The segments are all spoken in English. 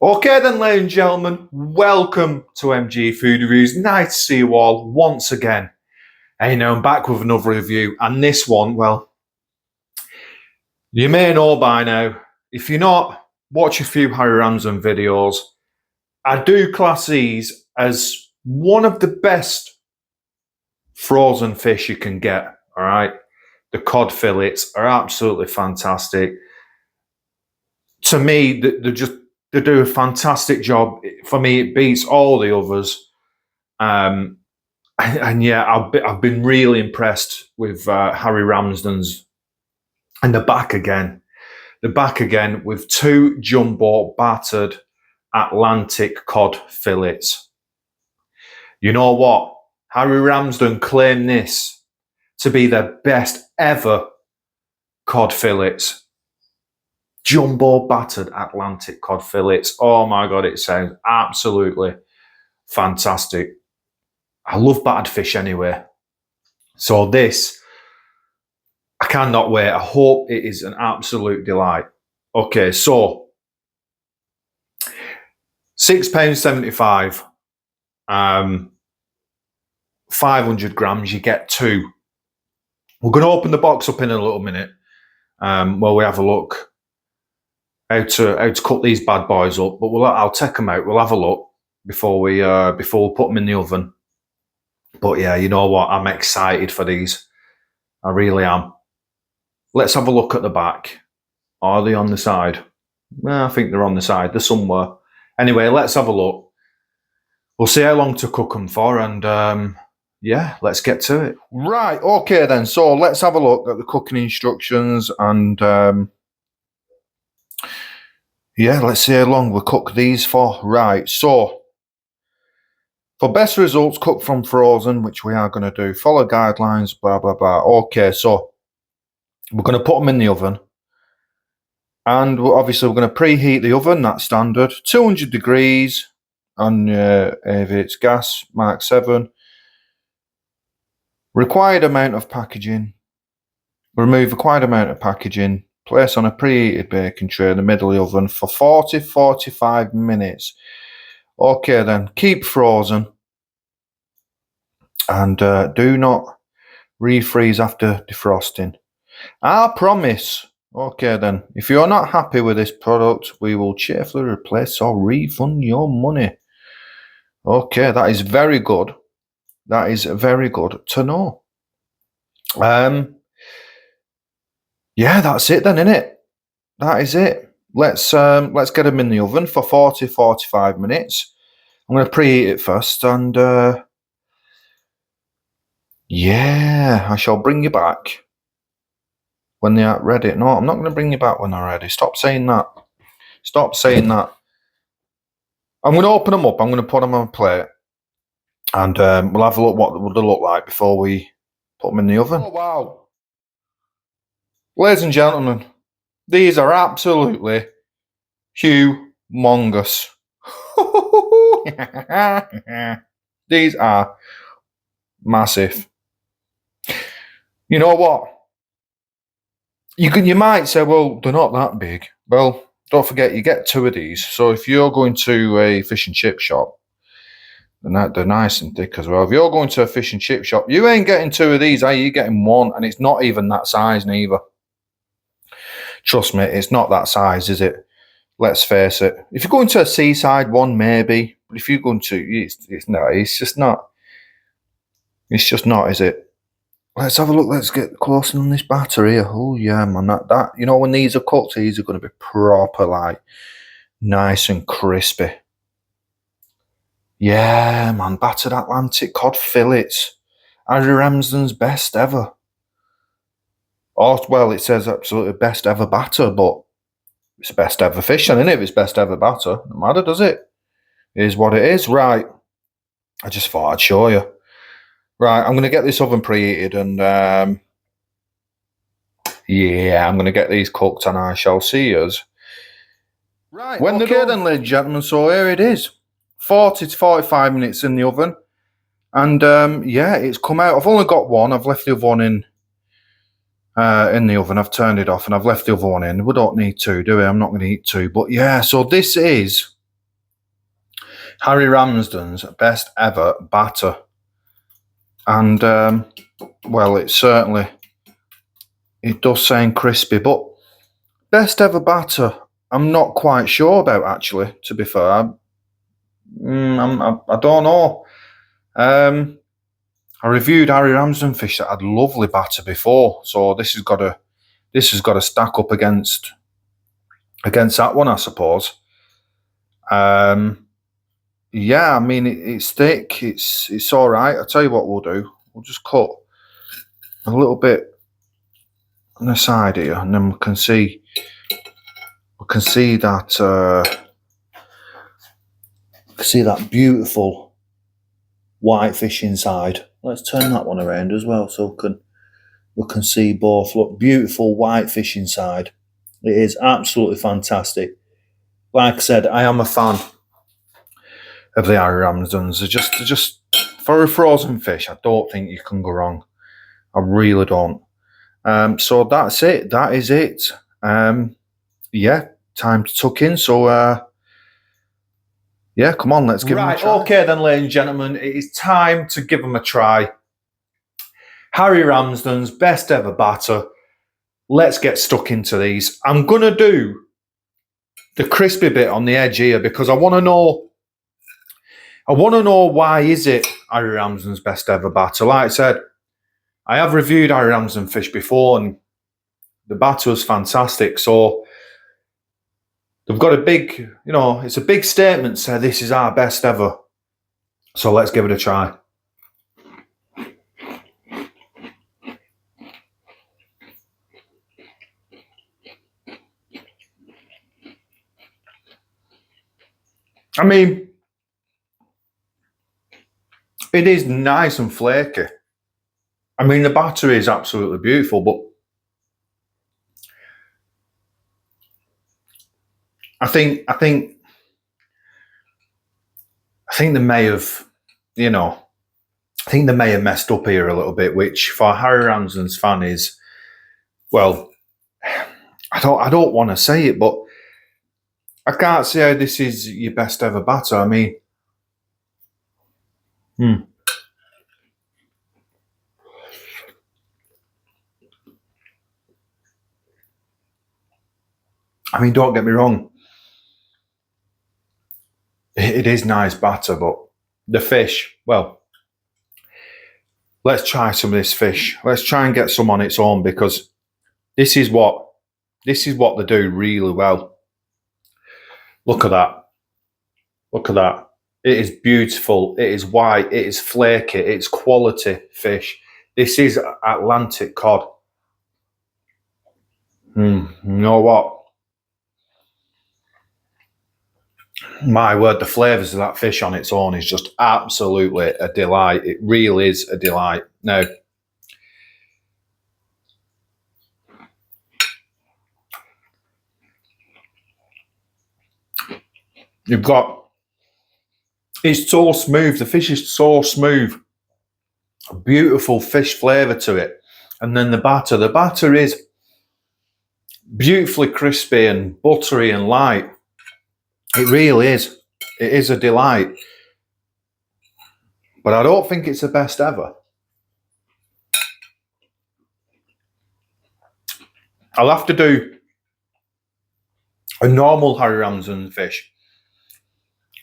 Okay then, ladies and gentlemen, welcome to MG Food Reviews. Nice to see you all once again. Hey, now I'm back with another review, and this one, well, you may know by now. If you're not, watch a few Harry Ramsden videos. I do class these as one of the best frozen fish you can get, all right? The cod fillets are absolutely fantastic. To me, they do a fantastic job. For me, it beats all the others. And yeah, I've been really impressed with Harry Ramsdens. And the back again with two jumbo battered Atlantic cod fillets. You know what? Harry Ramsden claimed this to be their best ever cod fillets. Jumbo battered Atlantic cod fillets. Oh my God, it sounds absolutely fantastic. I love battered fish anyway. So this, I cannot wait. I hope it is an absolute delight. Okay, so £6.75, 500 grams, you get two. We're going to open the box up in a little minute while we have a look how to cut these bad boys up. But I'll take them out. We'll have a look before we put them in the oven. But yeah, you know what? I'm excited for these. I really am. Let's have a look at the back. Are they on the side? I think they're on the side. They're somewhere. Anyway, let's have a look. We'll see how long to cook them for, and yeah, let's get to it. Right, okay then. So let's have a look at the cooking instructions, and yeah, let's see how long we cook these for. Right, so for best results, cook from frozen, which we are going to do. Follow guidelines, blah, blah, blah. Okay, so we're going to put them in the oven. And obviously we're going to preheat the oven, that's standard. 200 degrees, and if it's gas, Mark 7. Required amount of packaging. Remove required amount of packaging. Place on a preheated baking tray in the middle of the oven for 40-45 minutes. Okay then, keep frozen. And do not refreeze after defrosting. I promise. Okay then, if you're not happy with this product, we will cheerfully replace or refund your money. Okay, that is very good. That is very good to know. Yeah, that's it then, innit? That is it. Let's get them in the oven for 40-45 minutes. I'm going to preheat it first, and yeah, I shall bring you back when they are ready. No, I'm not going to bring you back when they're ready. Stop saying that. Stop saying that. I'm going to open them up. I'm going to put them on a plate, and we'll have a look what they look like before we put them in the oven. Oh, wow. Ladies and gentlemen, these are absolutely humongous. These are massive. You know what? You might say, well, they're not that big. Well, don't forget, you get two of these. So if you're going to a fish and chip shop, they're nice and thick as well. If you're going to a fish and chip shop, you ain't getting two of these, are you? You're getting one, and it's not even that size neither. Trust me, it's not that size, is it? Let's face it. If you're going to a seaside one, maybe. But if you're going to, it's just not. It's just not, is it? Let's have a look. Let's get close on this batter here. Oh yeah, man. That you know, when these are cooked, these are going to be proper, like, nice and crispy. Yeah, man. Battered Atlantic cod fillets. Harry Ramsden's best ever. Oh, well, it says absolutely best ever batter, but it's best ever fish, and if it's best ever batter, no matter, does it? It is what it is. Right. I just thought I'd show you. Right, I'm going to get this oven preheated, and yeah, I'm going to get these cooked, and I shall see us. Right, when they're done, then, ladies and gentlemen. So here it is, 40-45 minutes in the oven, and yeah, it's come out. I've only got one. I've left the other one in the oven. I've turned it off, and I've left the other one in. We don't need two, do we? I'm not going to eat two, but yeah. So this is Harry Ramsden's best ever batter. And, well, it does sound crispy, but best ever batter, I'm not quite sure about, actually, to be fair. I don't know. I reviewed Harry Ramsden fish that had lovely batter before, so this has got to stack up against that one, I suppose. Yeah, I mean it's thick. It's all right. I'll tell you what we'll do. We'll just cut a little bit on the side here, and then we can see that beautiful white fish inside. Let's turn that one around as well, so we can see both. Look, beautiful white fish inside. It is absolutely fantastic. Like I said, I am a fan of the Harry Ramsdens. They're just for a frozen fish, I don't think you can go wrong. I really don't. So that's it. That is it. Yeah, time to tuck in. So yeah, come on, let's give them a try. Okay then, ladies and gentlemen, it is time to give them a try. Harry Ramsden's best ever batter. Let's get stuck into these. I'm gonna do the crispy bit on the edge here because I want to know why is it Harry Ramsden's best ever batter. Like I said, I have reviewed Harry Ramsden fish before and the batter was fantastic. So they've got a big, it's a big statement to say this is our best ever. So let's give it a try. I mean, it is nice and flaky. I mean, the batter is absolutely beautiful, but I think they may have, I think they may have messed up here a little bit, which for Harry Ramsden's fan is, well, I don't want to say it, but I can't see how this is your best ever batter. I mean, don't get me wrong. It is nice batter, but the fish, well, let's try some of this fish. Let's try and get some on its own because this is what they do really well. Look at that. Look at that. It is beautiful. It is white. It is flaky. It's quality fish. This is Atlantic cod. You know what? My word, the flavours of that fish on its own is just absolutely a delight. It really is a delight. Now, you've got, it's so smooth. The fish is so smooth. A beautiful fish flavour to it. And then the batter is beautifully crispy and buttery and light. It really is. It is a delight. But I don't think it's the best ever. I'll have to do a normal Harry Ramsden fish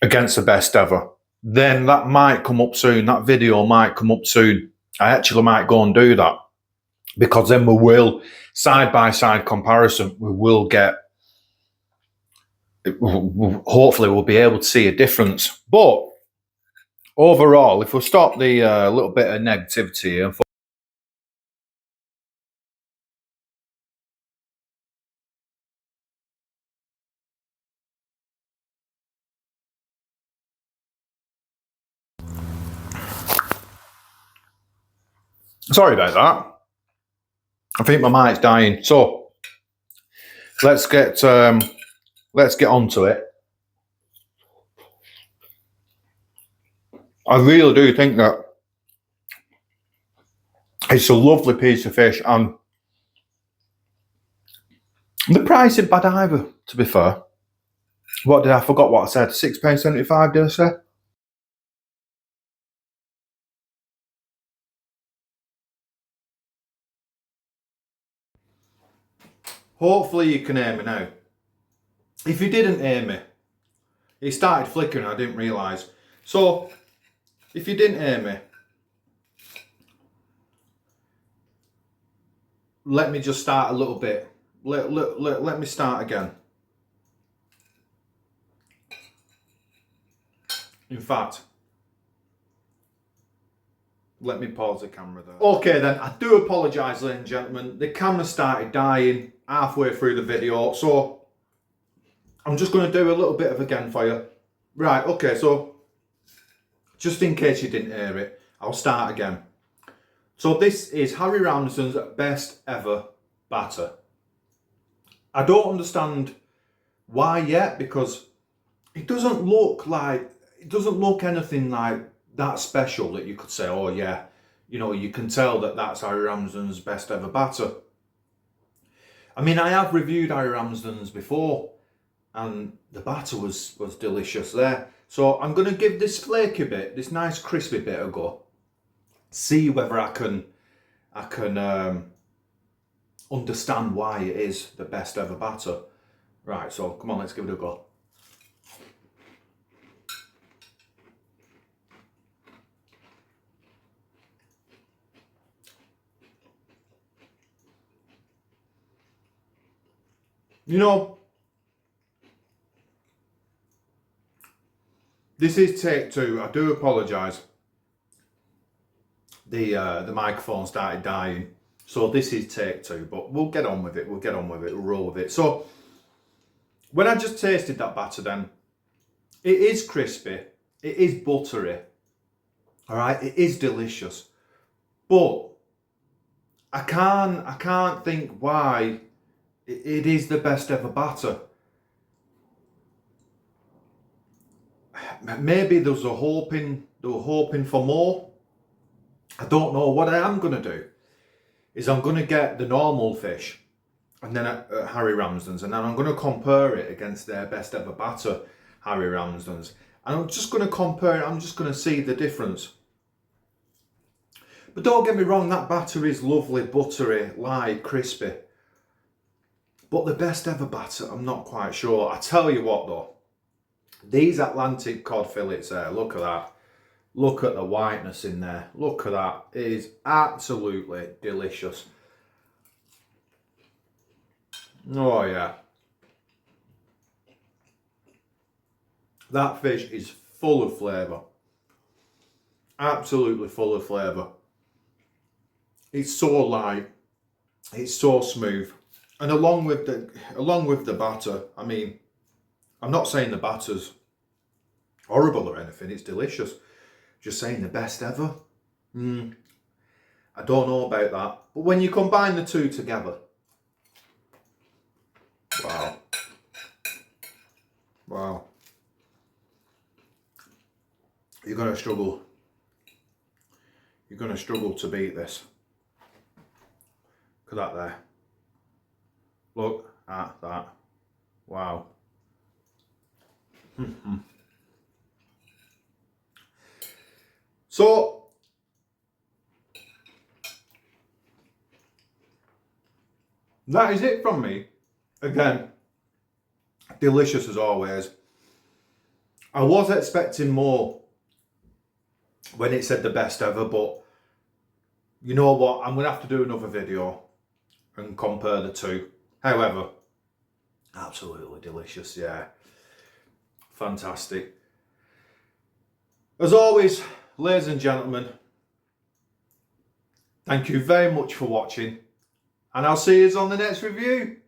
against the best ever. Then that might come up soon. That video might come up soon. I actually might go and do that because then we will, side-by-side comparison, we will get, hopefully we'll be able to see a difference. But overall, if we stop the little bit of negativity and sorry about that. I think my mic's dying. So let's get onto it. I really do think that it's a lovely piece of fish, and the price isn't bad either, to be fair. I forgot what I said. £6.75, did I say? Hopefully you can hear me now. If you didn't hear me, it started flickering, I didn't realise. So, if you didn't hear me, let me just start a little bit. Let me start again. In fact, let me pause the camera there. Okay then, I do apologise, ladies and gentlemen. The camera started dying halfway through the video, so I'm just going to do a little bit of again for you. Right, okay, so just in case you didn't hear it, I'll start again. So this is Harry Ramsden's best ever batter. I don't understand why yet, because it doesn't look anything like that special that you could say, oh yeah, you know, you can tell that that's Harry Ramsden's best ever batter. I mean, I have reviewed Harry Ramsden's before, and the batter was delicious there. So I'm going to give this flaky bit, this nice crispy bit a go. See whether I can understand why it is the best ever batter. Right, so come on, let's give it a go. You know, this is take two. I do apologise. The microphone started dying, so this is take two. But we'll get on with it. We'll roll with it. So when I just tasted that batter, then it is crispy. It is buttery. All right, it is delicious, but I can't think why it is the best ever batter. Maybe they were hoping for more. I don't know. What I am going to do is I'm going to get the normal fish, and then at Harry Ramsden's, and then I'm going to compare it against their best ever batter, Harry Ramsden's. And I'm just going to compare it. I'm just going to see the difference. But don't get me wrong, that batter is lovely, buttery, light, crispy. But the best ever batter, I'm not quite sure. I tell you what though, these Atlantic cod fillets there, look at that. Look at the whiteness in there. Look at that. It is absolutely delicious. Oh yeah. That fish is full of flavour. Absolutely full of flavour. It's so light. It's so smooth. And along with the batter, I mean, I'm not saying the batter's horrible or anything, it's delicious. Just saying the best ever. I don't know about that. But when you combine the two together, wow. Wow. You're going to struggle. You're going to struggle to beat this. Look at that there. Look at that. Wow. So, that is it from me. Again, delicious as always. I was expecting more when it said the best ever, but you know what? I'm going to have to do another video and compare the two. However, absolutely delicious, yeah. Fantastic. As always, ladies and gentlemen, thank you very much for watching, and I'll see you on the next review.